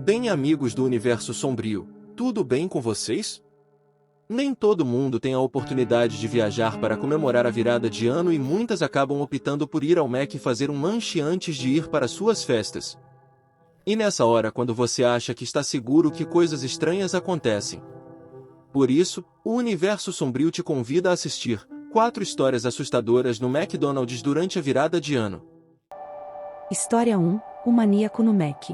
Bem, amigos do Universo Sombrio, tudo bem com vocês? Nem todo mundo tem a oportunidade de viajar para comemorar a virada de ano e muitas acabam optando por ir ao Mac e fazer um lanche antes de ir para suas festas. E nessa hora, quando você acha que está seguro, que coisas estranhas acontecem. Por isso, o Universo Sombrio te convida a assistir 4 histórias assustadoras no McDonald's durante a virada de ano. História 1, o maníaco no Mac.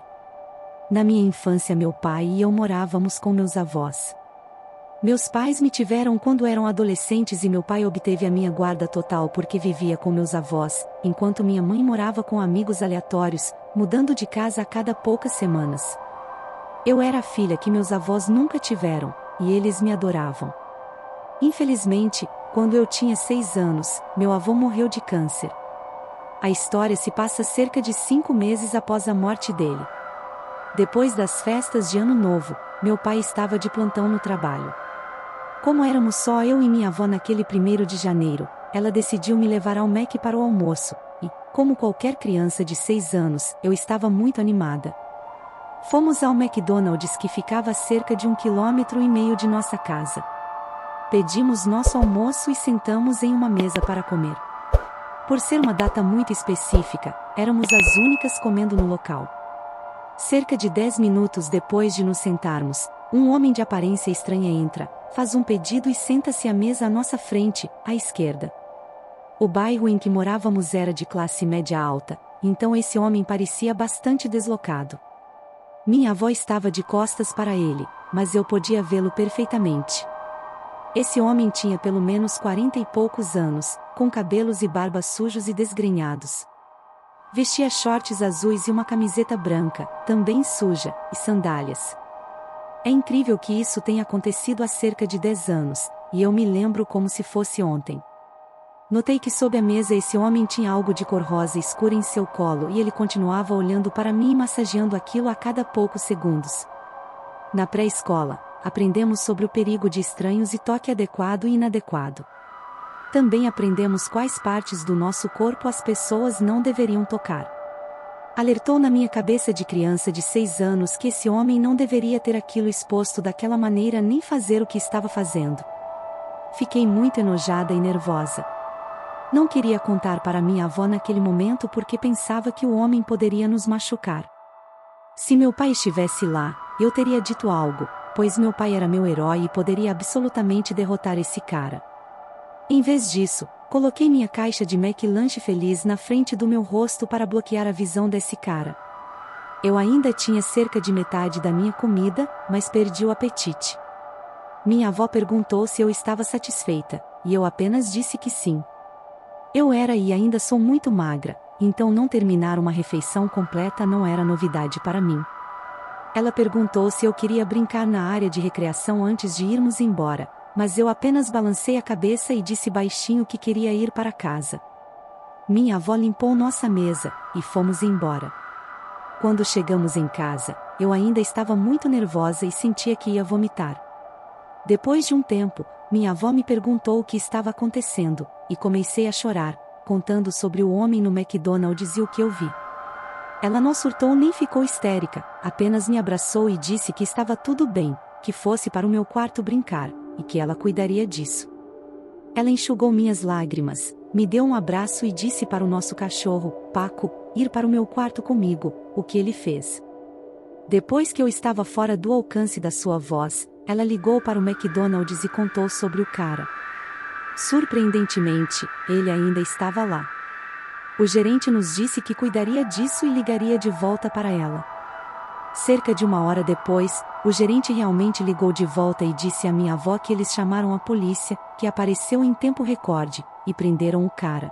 Na minha infância, meu pai e eu morávamos com meus avós. Meus pais me tiveram quando eram adolescentes e meu pai obteve a minha guarda total porque vivia com meus avós, enquanto minha mãe morava com amigos aleatórios, mudando de casa a cada poucas semanas. Eu era a filha que meus avós nunca tiveram, e eles me adoravam. Infelizmente, quando eu tinha 6 anos, meu avô morreu de câncer. A história se passa cerca de 5 meses após a morte dele. Depois das festas de Ano Novo, meu pai estava de plantão no trabalho. Como éramos só eu e minha avó naquele 1º de janeiro, ela decidiu me levar ao Mac para o almoço, e, como qualquer criança de 6 anos, eu estava muito animada. Fomos ao McDonald's, que ficava a cerca de 1,5 km de nossa casa. Pedimos nosso almoço e sentamos em uma mesa para comer. Por ser uma data muito específica, éramos as únicas comendo no local. Cerca de 10 minutos depois de nos sentarmos, um homem de aparência estranha entra, faz um pedido e senta-se à mesa à nossa frente, à esquerda. O bairro em que morávamos era de classe média alta, então esse homem parecia bastante deslocado. Minha avó estava de costas para ele, mas eu podia vê-lo perfeitamente. Esse homem tinha pelo menos 40 e poucos anos, com cabelos e barba sujos e desgrenhados. Vestia shorts azuis e uma camiseta branca, também suja, e sandálias. É incrível que isso tenha acontecido há cerca de 10 anos, e eu me lembro como se fosse ontem. Notei que sob a mesa esse homem tinha algo de cor rosa escura em seu colo e ele continuava olhando para mim e massageando aquilo a cada poucos segundos. Na pré-escola, aprendemos sobre o perigo de estranhos e toque adequado e inadequado. Também aprendemos quais partes do nosso corpo as pessoas não deveriam tocar. Alertou na minha cabeça de criança de 6 anos que esse homem não deveria ter aquilo exposto daquela maneira nem fazer o que estava fazendo. Fiquei muito enojada e nervosa. Não queria contar para minha avó naquele momento porque pensava que o homem poderia nos machucar. Se meu pai estivesse lá, eu teria dito algo, pois meu pai era meu herói e poderia absolutamente derrotar esse cara. Em vez disso, coloquei minha caixa de McLanche feliz na frente do meu rosto para bloquear a visão desse cara. Eu ainda tinha cerca de metade da minha comida, mas perdi o apetite. Minha avó perguntou se eu estava satisfeita, e eu apenas disse que sim. Eu era e ainda sou muito magra, então não terminar uma refeição completa não era novidade para mim. Ela perguntou se eu queria brincar na área de recreação antes de irmos embora, mas eu apenas balancei a cabeça e disse baixinho que queria ir para casa. Minha avó limpou nossa mesa, e fomos embora. Quando chegamos em casa, eu ainda estava muito nervosa e sentia que ia vomitar. Depois de um tempo, minha avó me perguntou o que estava acontecendo, e comecei a chorar, contando sobre o homem no McDonald's e o que eu vi. Ela não surtou nem ficou histérica, apenas me abraçou e disse que estava tudo bem, que fosse para o meu quarto brincar, e que ela cuidaria disso. Ela enxugou minhas lágrimas, me deu um abraço e disse para o nosso cachorro, Paco, ir para o meu quarto comigo, o que ele fez. Depois que eu estava fora do alcance da sua voz, ela ligou para o McDonald's e contou sobre o cara. Surpreendentemente, ele ainda estava lá. O gerente nos disse que cuidaria disso e ligaria de volta para ela. Cerca de 1 hora depois, o gerente realmente ligou de volta e disse à minha avó que eles chamaram a polícia, que apareceu em tempo recorde, e prenderam o cara.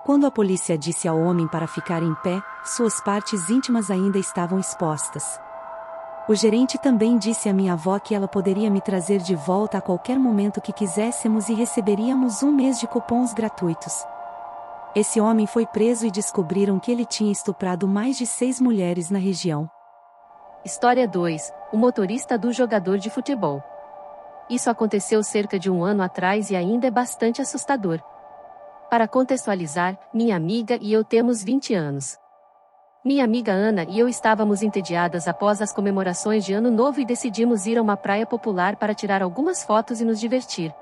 Quando a polícia disse ao homem para ficar em pé, suas partes íntimas ainda estavam expostas. O gerente também disse à minha avó que ela poderia me trazer de volta a qualquer momento que quiséssemos e receberíamos 1 mês de cupons gratuitos. Esse homem foi preso e descobriram que ele tinha estuprado mais de 6 mulheres na região. História 2, o motorista do jogador de futebol. Isso aconteceu cerca de 1 ano atrás e ainda é bastante assustador. Para contextualizar, minha amiga e eu temos 20 anos. Minha amiga Ana e eu estávamos entediadas após as comemorações de Ano Novo e decidimos ir a uma praia popular para tirar algumas fotos e nos divertir.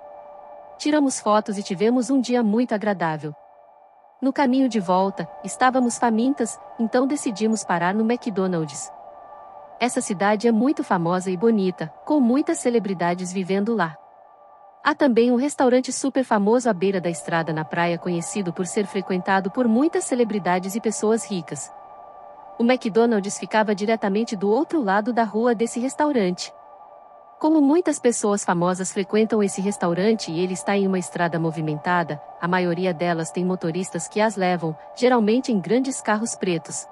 Tiramos fotos e tivemos um dia muito agradável. No caminho de volta, estávamos famintas, então decidimos parar no McDonald's. Essa cidade é muito famosa e bonita, com muitas celebridades vivendo lá. Há também um restaurante super famoso à beira da estrada na praia conhecido por ser frequentado por muitas celebridades e pessoas ricas. O McDonald's ficava diretamente do outro lado da rua desse restaurante. Como muitas pessoas famosas frequentam esse restaurante e ele está em uma estrada movimentada, a maioria delas tem motoristas que as levam, geralmente em grandes carros pretos.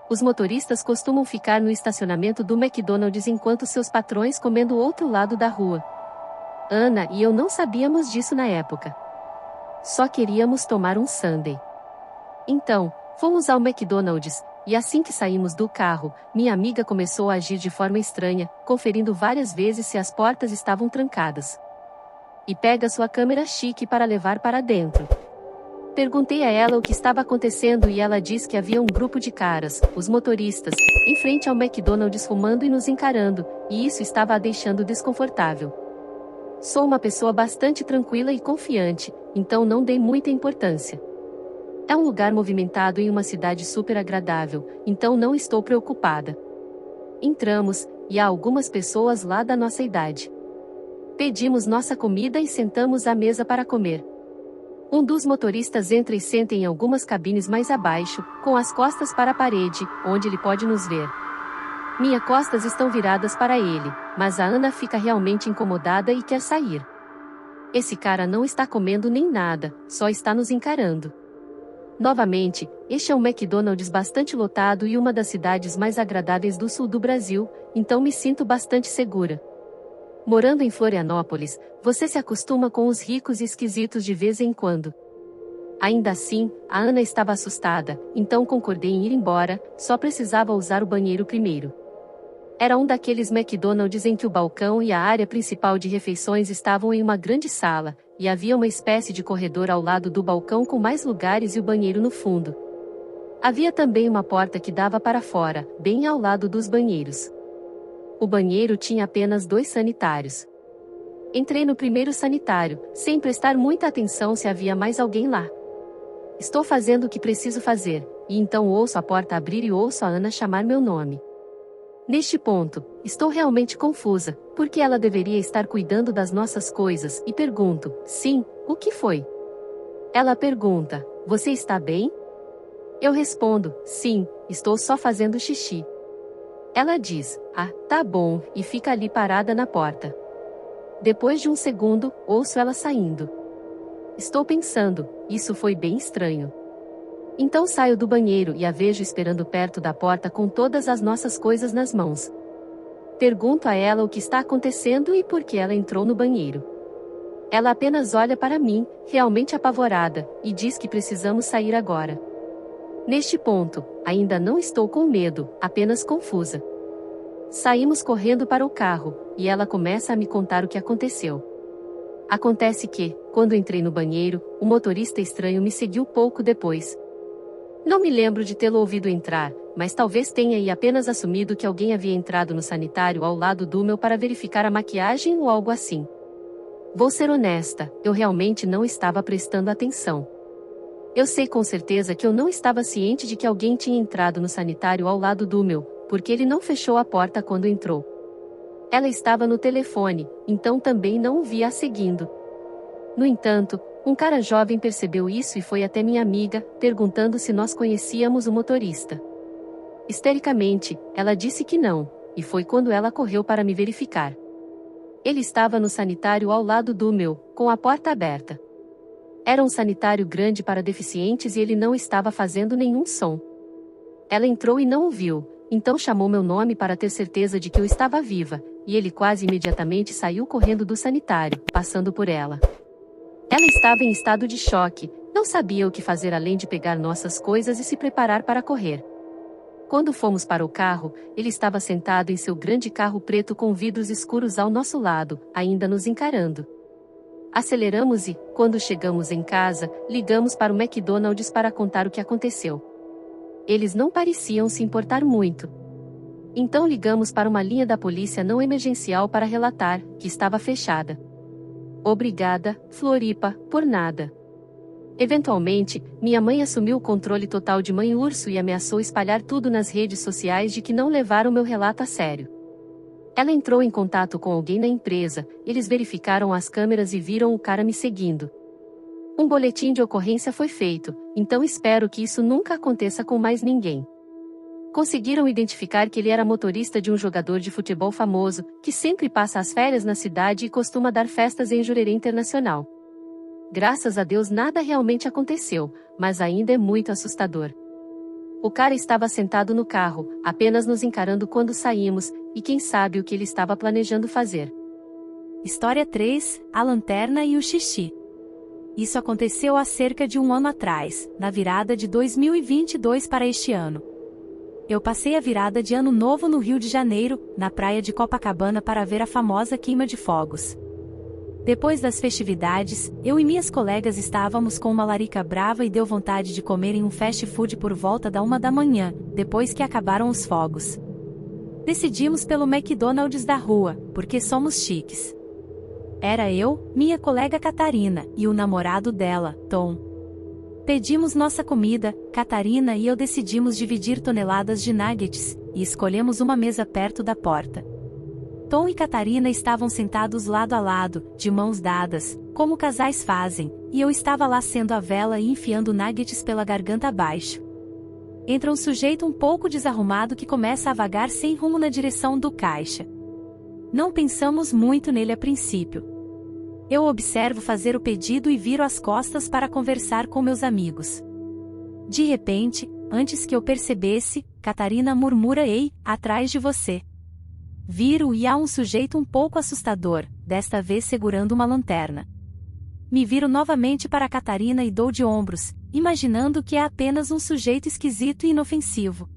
Os motoristas costumam ficar no estacionamento do McDonald's enquanto seus patrões comem do outro lado da rua. Ana e eu não sabíamos disso na época. Só queríamos tomar um sundae. Então, fomos ao McDonald's, e assim que saímos do carro, minha amiga começou a agir de forma estranha, conferindo várias vezes se as portas estavam trancadas. E pega sua câmera chique para levar para dentro. Perguntei a ela o que estava acontecendo e ela disse que havia um grupo de caras, os motoristas, em frente ao McDonald's fumando e nos encarando, e isso estava a deixando desconfortável. Sou uma pessoa bastante tranquila e confiante, então não dei muita importância. É um lugar movimentado em uma cidade super agradável, então não estou preocupada. Entramos, e há algumas pessoas lá da nossa idade. Pedimos nossa comida e sentamos à mesa para comer. Um dos motoristas entra e senta em algumas cabines mais abaixo, com as costas para a parede, onde ele pode nos ver. Minhas costas estão viradas para ele, mas a Ana fica realmente incomodada e quer sair. Esse cara não está comendo nem nada, só está nos encarando. Novamente, este é um McDonald's bastante lotado e uma das cidades mais agradáveis do sul do Brasil, então me sinto bastante segura. Morando em Florianópolis, você se acostuma com os ricos e esquisitos de vez em quando. Ainda assim, a Ana estava assustada, então concordei em ir embora, só precisava usar o banheiro primeiro. Era um daqueles McDonald's em que o balcão e a área principal de refeições estavam em uma grande sala, e havia uma espécie de corredor ao lado do balcão com mais lugares e o banheiro no fundo. Havia também uma porta que dava para fora, bem ao lado dos banheiros. O banheiro tinha apenas 2 sanitários. Entrei no primeiro sanitário, sem prestar muita atenção se havia mais alguém lá. Estou fazendo o que preciso fazer, e então ouço a porta abrir e ouço a Ana chamar meu nome. Neste ponto, estou realmente confusa, porque ela deveria estar cuidando das nossas coisas, e pergunto, sim, o que foi? Ela pergunta, você está bem? Eu respondo, sim, estou só fazendo xixi. Ela diz, ah, tá bom, e fica ali parada na porta. Depois de um segundo, ouço ela saindo. Estou pensando, isso foi bem estranho. Então saio do banheiro e a vejo esperando perto da porta com todas as nossas coisas nas mãos. Pergunto a ela o que está acontecendo e por que ela entrou no banheiro. Ela apenas olha para mim, realmente apavorada, e diz que precisamos sair agora. Neste ponto, ainda não estou com medo, apenas confusa. Saímos correndo para o carro, e ela começa a me contar o que aconteceu. Acontece que, quando entrei no banheiro, o motorista estranho me seguiu pouco depois. Não me lembro de tê-lo ouvido entrar, mas talvez tenha e apenas assumido que alguém havia entrado no sanitário ao lado do meu para verificar a maquiagem ou algo assim. Vou ser honesta, eu realmente não estava prestando atenção. Eu sei com certeza que eu não estava ciente de que alguém tinha entrado no sanitário ao lado do meu, porque ele não fechou a porta quando entrou. Ela estava no telefone, então também não o via a seguindo. No entanto, um cara jovem percebeu isso e foi até minha amiga, perguntando se nós conhecíamos o motorista. Histericamente, ela disse que não, e foi quando ela correu para me verificar. Ele estava no sanitário ao lado do meu, com a porta aberta. Era um sanitário grande para deficientes e ele não estava fazendo nenhum som. Ela entrou e não o viu, então chamou meu nome para ter certeza de que eu estava viva, e ele quase imediatamente saiu correndo do sanitário, passando por ela. Ela estava em estado de choque, não sabia o que fazer além de pegar nossas coisas e se preparar para correr. Quando fomos para o carro, ele estava sentado em seu grande carro preto com vidros escuros ao nosso lado, ainda nos encarando. Aceleramos e, quando chegamos em casa, ligamos para o McDonald's para contar o que aconteceu. Eles não pareciam se importar muito. Então ligamos para uma linha da polícia não emergencial para relatar que estava fechada. Obrigada, Floripa, por nada. Eventualmente, minha mãe assumiu o controle total de Mãe Urso e ameaçou espalhar tudo nas redes sociais de que não levaram meu relato a sério. Ela entrou em contato com alguém na empresa, eles verificaram as câmeras e viram o cara me seguindo. Um boletim de ocorrência foi feito, então espero que isso nunca aconteça com mais ninguém. Conseguiram identificar que ele era motorista de um jogador de futebol famoso, que sempre passa as férias na cidade e costuma dar festas em Jurerê Internacional. Graças a Deus nada realmente aconteceu, mas ainda é muito assustador. O cara estava sentado no carro, apenas nos encarando quando saímos, e quem sabe o que ele estava planejando fazer. História 3, a lanterna e o xixi. Isso aconteceu há cerca de um ano atrás, na virada de 2022 para este ano. Eu passei a virada de Ano Novo no Rio de Janeiro, na praia de Copacabana para ver a famosa queima de fogos. Depois das festividades, eu e minhas colegas estávamos com uma larica brava e deu vontade de comer em um fast food por volta da 1 da manhã, depois que acabaram os fogos. Decidimos pelo McDonald's da rua, porque somos chiques. Era eu, minha colega Catarina, e o namorado dela, Tom. Pedimos nossa comida, Catarina e eu decidimos dividir toneladas de nuggets, e escolhemos uma mesa perto da porta. Tom e Catarina estavam sentados lado a lado, de mãos dadas, como casais fazem, e eu estava lá acendendo a vela e enfiando nuggets pela garganta abaixo. Entra um sujeito um pouco desarrumado que começa a vagar sem rumo na direção do caixa. Não pensamos muito nele a princípio. Eu observo fazer o pedido e viro as costas para conversar com meus amigos. De repente, antes que eu percebesse, Catarina murmura: "Ei, atrás de você." Viro e há um sujeito um pouco assustador, desta vez segurando uma lanterna. Me viro novamente para Catarina e dou de ombros, imaginando que é apenas um sujeito esquisito e inofensivo.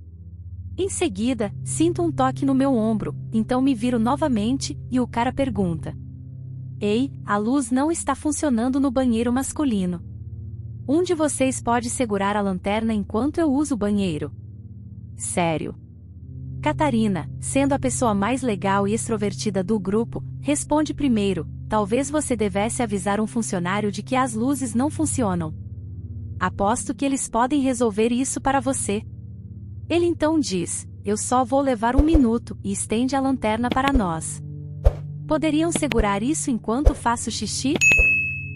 Em seguida, sinto um toque no meu ombro, então me viro novamente, e o cara pergunta: "Ei, a luz não está funcionando no banheiro masculino. Um de vocês pode segurar a lanterna enquanto eu uso o banheiro?" Sério. Catarina, sendo a pessoa mais legal e extrovertida do grupo, responde primeiro: "Talvez você devesse avisar um funcionário de que as luzes não funcionam. Aposto que eles podem resolver isso para você." Ele então diz: "Eu só vou levar 1 minuto", e estende a lanterna para nós. "Poderiam segurar isso enquanto faço xixi?"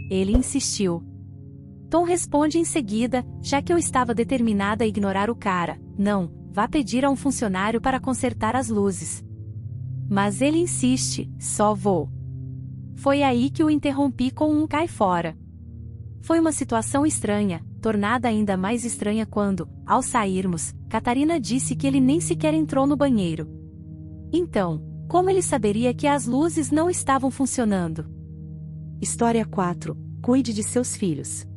Ele insistiu. Tom responde em seguida, já que eu estava determinada a ignorar o cara: "Não, vá pedir a um funcionário para consertar as luzes." Mas ele insiste: "Só vou." Foi aí que o interrompi com um "cai fora." Foi uma situação estranha, tornada ainda mais estranha quando, ao sairmos, Catarina disse que ele nem sequer entrou no banheiro. Então, como ele saberia que as luzes não estavam funcionando? História 4. Cuide de seus filhos.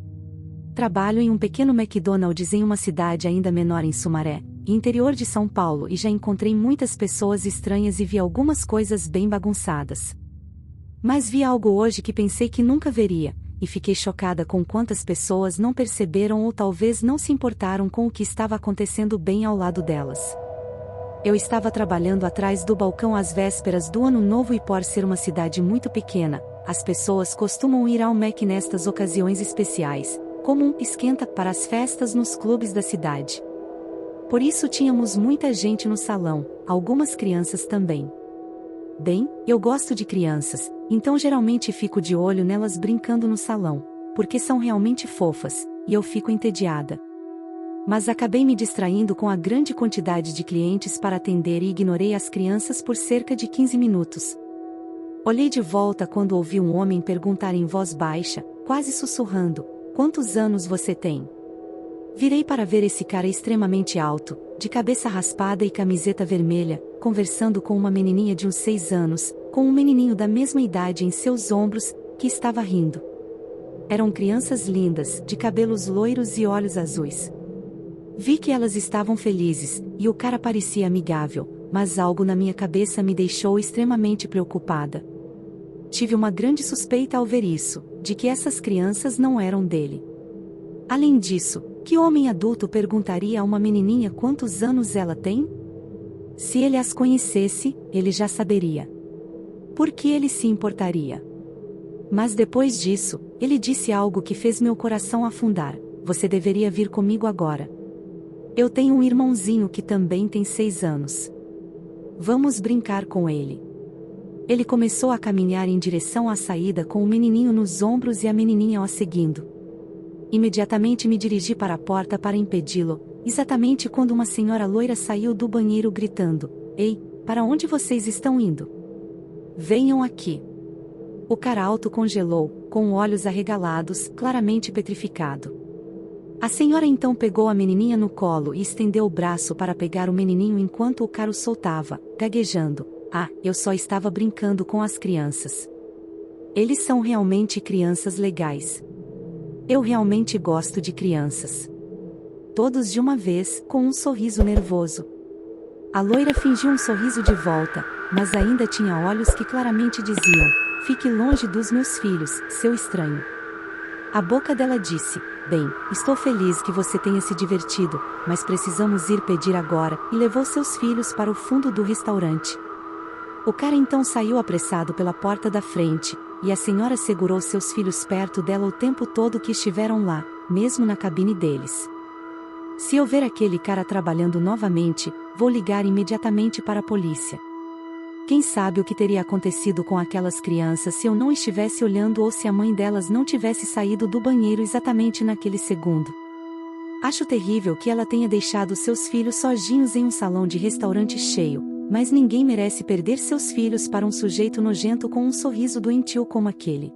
Trabalho em um pequeno McDonald's em uma cidade ainda menor em Sumaré, interior de São Paulo, e já encontrei muitas pessoas estranhas e vi algumas coisas bem bagunçadas. Mas vi algo hoje que pensei que nunca veria, e fiquei chocada com quantas pessoas não perceberam ou talvez não se importaram com o que estava acontecendo bem ao lado delas. Eu estava trabalhando atrás do balcão às vésperas do Ano Novo e por ser uma cidade muito pequena, as pessoas costumam ir ao Mac nestas ocasiões especiais, como um esquenta para as festas nos clubes da cidade. Por isso tínhamos muita gente no salão, algumas crianças também. Bem, eu gosto de crianças, então geralmente fico de olho nelas brincando no salão, porque são realmente fofas, e eu fico entediada. Mas acabei me distraindo com a grande quantidade de clientes para atender e ignorei as crianças por cerca de 15 minutos. Olhei de volta quando ouvi um homem perguntar em voz baixa, quase sussurrando: "Quantos anos você tem?" Virei para ver esse cara extremamente alto, de cabeça raspada e camiseta vermelha, conversando com uma menininha de uns 6 anos, com um menininho da mesma idade em seus ombros, que estava rindo. Eram crianças lindas, de cabelos loiros e olhos azuis. Vi que elas estavam felizes, e o cara parecia amigável, mas algo na minha cabeça me deixou extremamente preocupada. Tive uma grande suspeita ao ver isso, de que essas crianças não eram dele. Além disso, Que homem adulto perguntaria a uma menininha quantos anos ela tem? Se ele as conhecesse, ele já saberia. Por que ele se importaria? Mas depois disso, ele disse algo que fez meu coração afundar: você deveria vir comigo agora. Eu tenho um irmãozinho que também tem 6 anos. Vamos brincar com ele. Ele começou a caminhar em direção à saída com o menininho nos ombros e a menininha o seguindo. Imediatamente me dirigi para a porta para impedi-lo, exatamente quando uma senhora loira saiu do banheiro gritando: Ei, para onde vocês estão indo? Venham aqui. O cara alto congelou, com olhos arregalados, claramente petrificado. A senhora então pegou a menininha no colo e estendeu o braço para pegar o menininho enquanto o cara o soltava, gaguejando: Ah, eu só estava brincando com as crianças. Eles são realmente crianças legais. Eu realmente gosto de crianças. Todos de uma vez, com um sorriso nervoso. A loira fingiu um sorriso de volta, mas ainda tinha olhos que claramente diziam: Fique longe dos meus filhos, seu estranho. A boca dela disse: Bem, estou feliz que você tenha se divertido, mas precisamos ir pedir agora, e levou seus filhos para o fundo do restaurante. O cara então saiu apressado pela porta da frente, e a senhora segurou seus filhos perto dela o tempo todo que estiveram lá, mesmo na cabine deles. Se eu ver aquele cara trabalhando novamente, vou ligar imediatamente para a polícia. Quem sabe o que teria acontecido com aquelas crianças se eu não estivesse olhando ou se a mãe delas não tivesse saído do banheiro exatamente naquele segundo. Acho terrível que ela tenha deixado seus filhos sozinhos em um salão de restaurante cheio, mas ninguém merece perder seus filhos para um sujeito nojento com um sorriso doentio como aquele.